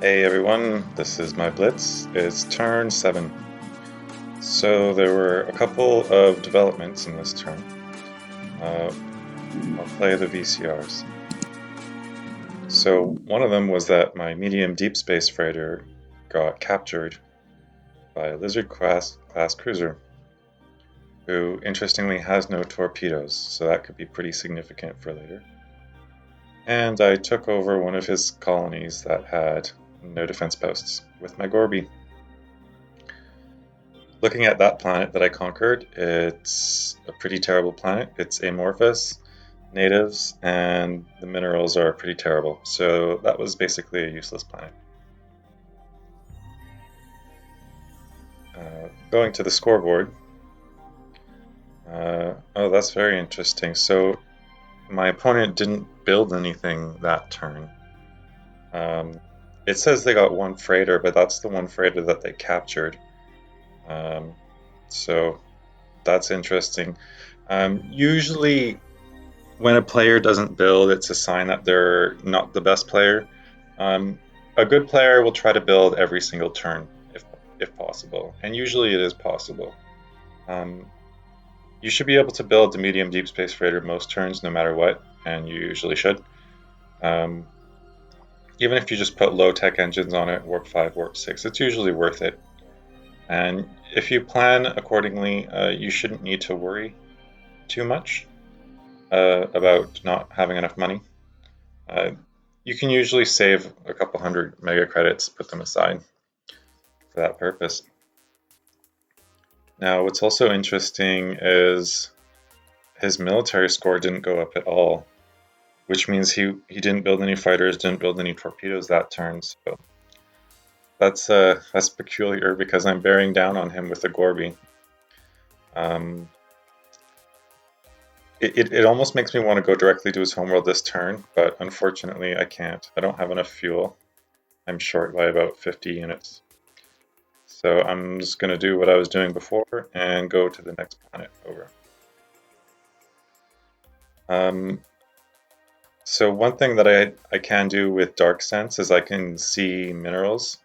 Hey everyone, this is my Blitz. It's turn 7. So there were a couple of developments in this turn. I'll play the VCRs. So one of them was that my medium deep space freighter got captured by a Lizard class cruiser, who interestingly has no torpedoes, so that could be pretty significant for later. And I took over one of his colonies that had no defense posts with my Gorby. Looking at that planet that I conquered, it's a pretty terrible planet. It's amorphous, natives, and the minerals are pretty terrible. So that was basically a useless planet. Going to the scoreboard. Oh, that's very interesting. So my opponent didn't build anything that turn. It says they got one freighter, but that's the one freighter that they captured. So that's interesting. Usually when a player doesn't build, it's a sign that they're not the best player. A good player will try to build every single turn if possible, and usually it is possible. You should be able to build the medium deep space freighter most turns no matter what, and you usually should. Even if you just put low-tech engines on it, warp 5, warp 6, it's usually worth it. And if you plan accordingly, you shouldn't need to worry too much about not having enough money. You can usually save a couple hundred mega credits, put them aside for that purpose. Now, what's also interesting is his military score didn't go up at all, which means he didn't build any fighters, didn't build any torpedoes that turn. So that's peculiar because I'm bearing down on him with a Gorby. It almost makes me want to go directly to his homeworld this turn, but unfortunately I can't. I don't have enough fuel. I'm short by about 50 units. So I'm just going to do what I was doing before and go to the next planet over. So one thing that I can do with Dark Sense is I can see minerals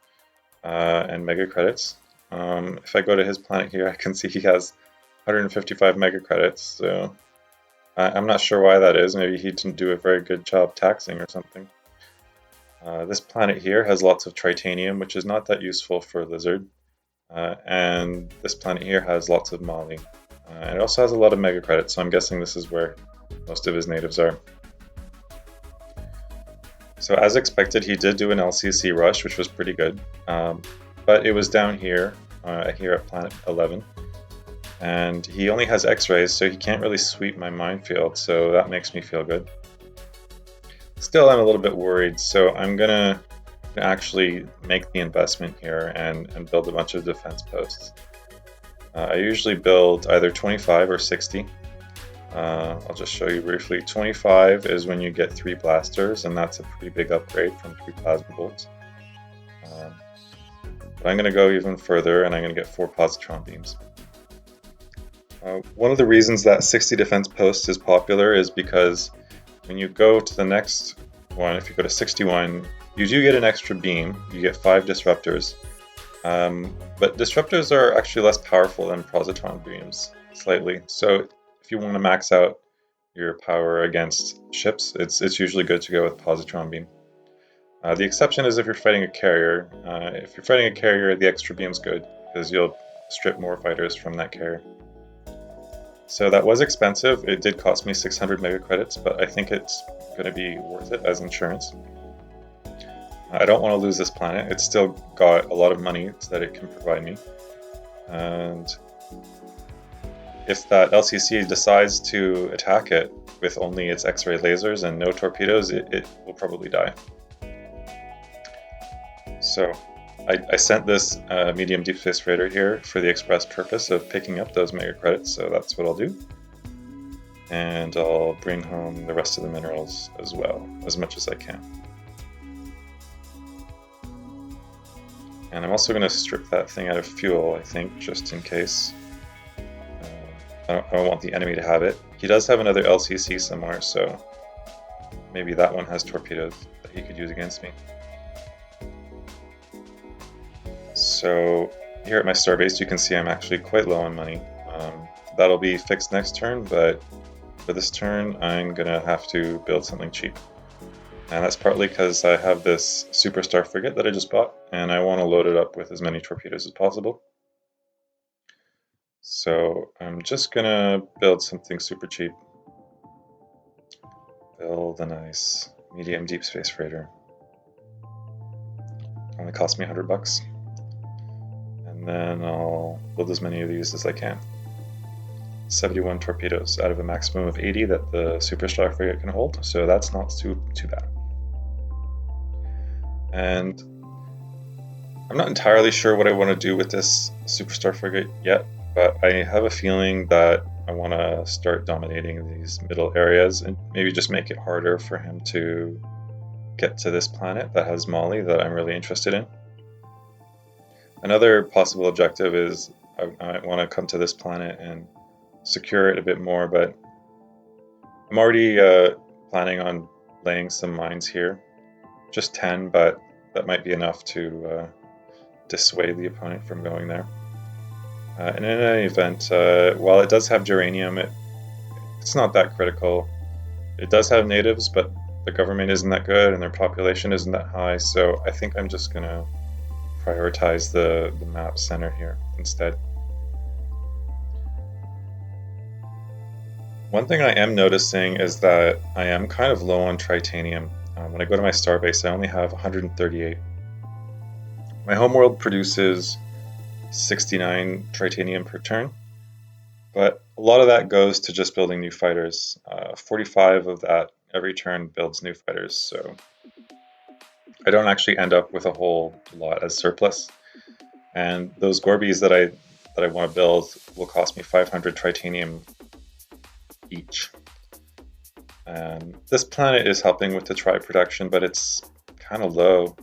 and mega credits. If I go to his planet here, I can see he has 155 mega credits. So I'm not sure why that is. Maybe he didn't do a very good job taxing or something. This planet here has lots of tritanium, which is not that useful for Lizard. And this planet here has lots of Molly. And it also has a lot of mega credits, so I'm guessing this is where most of his natives are. So as expected, he did do an LCC rush, which was pretty good. But it was down here, here at planet 11. And he only has X-rays, so he can't really sweep my minefield, so that makes me feel good. Still, I'm a little bit worried, so I'm gonna actually make the investment here and build a bunch of defense posts. I usually build either 25 or 60. I'll just show you briefly. 25 is when you get 3 blasters, and that's a pretty big upgrade from 3 plasma bolts. But I'm going to go even further, and I'm going to get 4 positron beams. One of the reasons that 60 defense posts is popular is because when you go to the next one, if you go to 61, you do get an extra beam. You get 5 disruptors. But disruptors are actually less powerful than positron beams, slightly. So if you want to max out your power against ships, it's usually good to go with positron beam. The exception is if you're fighting a carrier. If you're fighting a carrier, the extra beam's good because you'll strip more fighters from that carrier. So that was expensive. It did cost me 600 mega credits, but I think it's going to be worth it as insurance. I don't want to lose this planet. It's still got a lot of money that it can provide me. And if that LCC decides to attack it with only its X-ray lasers and no torpedoes, it will probably die. So I sent this medium deep space freighter here for the express purpose of picking up those mega credits, so that's what I'll do. And I'll bring home the rest of the minerals as well, as much as I can. And I'm also going to strip that thing out of fuel, I think, just in case. I don't want the enemy to have it. He does have another LCC somewhere, so maybe that one has torpedoes that he could use against me. So here at my starbase, you can see I'm actually quite low on money. That'll be fixed next turn, but for this turn, I'm gonna have to build something cheap. And that's partly because I have this superstar frigate that I just bought, and I want to load it up with as many torpedoes as possible. So I'm just gonna build something super cheap. Build a nice medium deep space freighter. Only cost me $100. And then I'll build as many of these as I can. 71 torpedoes out of a maximum of 80 that the superstar frigate can hold, so that's not too bad. And I'm not entirely sure what I want to do with this superstar frigate yet, but I have a feeling that I want to start dominating these middle areas and maybe just make it harder for him to get to this planet that has Molly that I'm really interested in. Another possible objective is I want to come to this planet and secure it a bit more, but I'm already planning on laying some mines here. Just 10, but that might be enough to dissuade the opponent from going there. And in any event, while it does have geranium, it's not that critical. It does have natives, but the government isn't that good and their population isn't that high, so I think I'm just going to prioritize the map center here instead. One thing I am noticing is that I am kind of low on tritanium. When I go to my starbase, I only have 138. My homeworld produces 69 tritanium per turn, but a lot of that goes to just building new fighters. 45 of that every turn builds new fighters, so I don't actually end up with a whole lot as surplus. And those Gorbies that I want to build will cost me 500 tritanium each. This planet is helping with the tri production, but it's kind of low.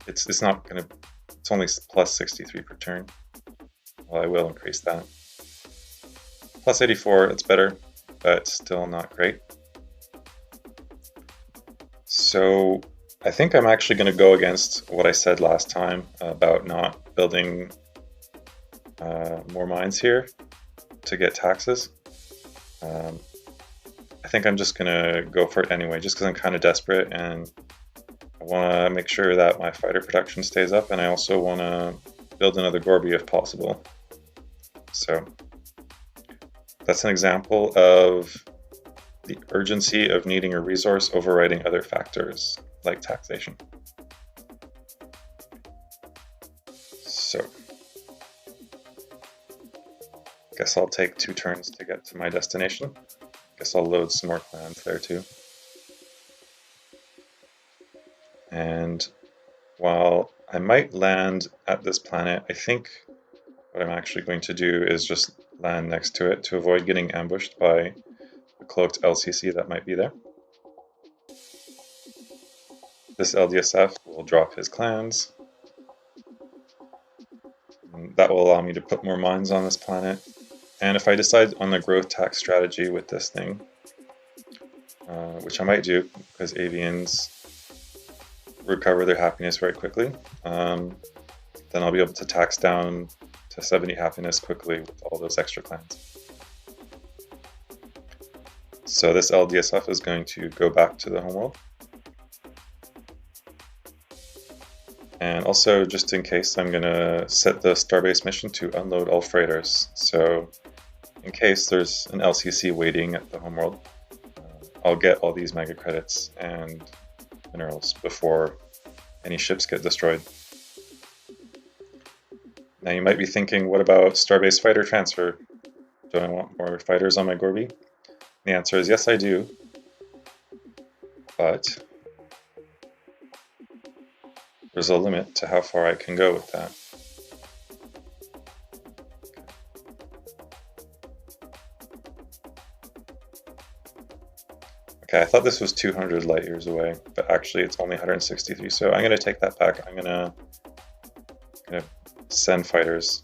It's not going to. It's only plus 63 per turn. Well, I will increase that. Plus 84, it's better, but still not great. So I think I'm actually going to go against what I said last time about not building more mines here to get taxes. I think I'm just going to go for it anyway, just because I'm kind of desperate and I want to make sure that my fighter production stays up, and I also want to build another Gorby if possible. So that's an example of the urgency of needing a resource overriding other factors like taxation. So guess I'll take 2 turns to get to my destination. Guess I'll load some more clans there too. And while I might land at this planet, I think what I'm actually going to do is just land next to it to avoid getting ambushed by the cloaked LCC that might be there. This LDSF will drop his clans. And that will allow me to put more mines on this planet. And if I decide on the growth tax strategy with this thing, which I might do because avians recover their happiness very quickly, then I'll be able to tax down to 70 happiness quickly with all those extra clans. So this LDSF is going to go back to the homeworld. And also, just in case, I'm going to set the starbase mission to unload all freighters. So in case there's an LCC waiting at the homeworld, I'll get all these mega credits and minerals before any ships get destroyed. Now you might be thinking, what about starbase fighter transfer? Do I want more fighters on my Gorby? The answer is yes, I do. But there's a limit to how far I can go with that. Okay, I thought this was 200 light years away, but actually it's only 163, so I'm going to take that back. I'm going to send fighters.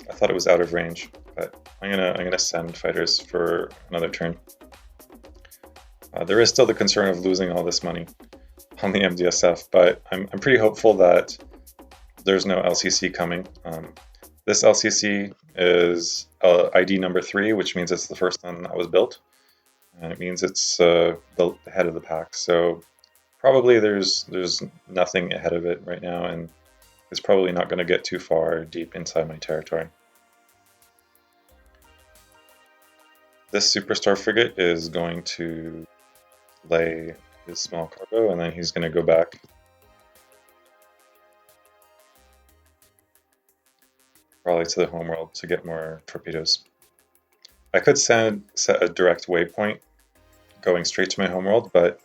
I thought it was out of range, but I'm gonna send fighters for another turn. There is still the concern of losing all this money. on the MDSF, but I'm pretty hopeful that there's no LCC coming. This LCC is ID number 3, which means it's the first one that was built, and it means it's the head of the pack. So probably there's nothing ahead of it right now, and it's probably not going to get too far deep inside my territory. This superstar frigate is going to lay his small cargo, and then he's going to go back. Probably to the homeworld to get more torpedoes. I could set a direct waypoint going straight to my homeworld, but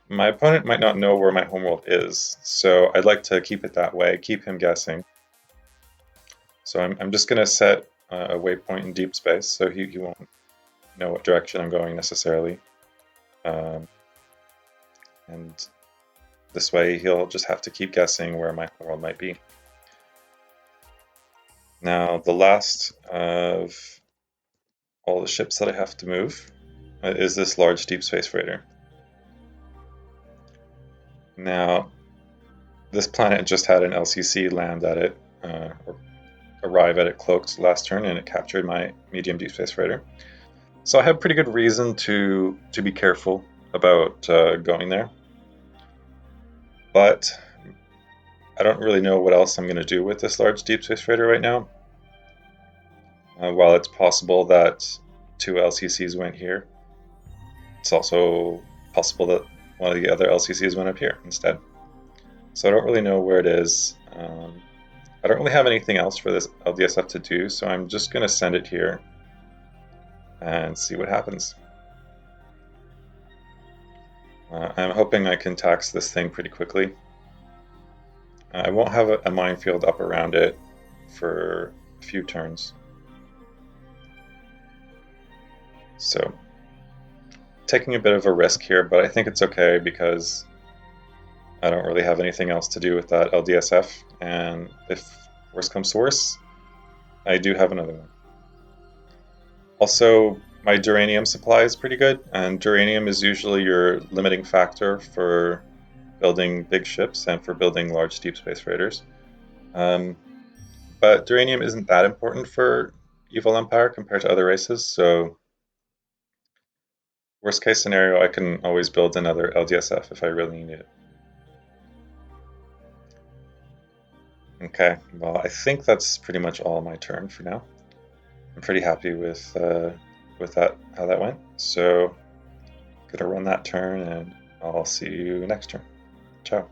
my opponent might not know where my homeworld is, so I'd like to keep it that way, keep him guessing. So I'm just going to set a waypoint in deep space, so he won't know what direction I'm going necessarily. And this way he'll just have to keep guessing where my homeworld might be. Now, the last of all the ships that I have to move is this large deep space freighter. Now, this planet just had an LCC land at it, or arrive at it cloaked last turn, and it captured my medium deep space freighter. So I have pretty good reason to be careful about going there. But I don't really know what else I'm going to do with this large deep space freighter right now. While it's possible that 2 LCCs went here, it's also possible that one of the other LCCs went up here instead. So I don't really know where it is. I don't really have anything else for this LDSF to do, so I'm just going to send it here and see what happens. I'm hoping I can tax this thing pretty quickly. I won't have a minefield up around it for a few turns. So, taking a bit of a risk here, but I think it's okay because I don't really have anything else to do with that LDSF, and if worse comes to worse, I do have another one. Also, my duranium supply is pretty good, and duranium is usually your limiting factor for building big ships and for building large deep space freighters. But duranium isn't that important for Evil Empire compared to other races, so worst case scenario, I can always build another LDSF if I really need it. Okay, well, I think that's pretty much all my turn for now. I'm pretty happy with that, how that went. So, gonna run that turn, and I'll see you next turn. Ciao.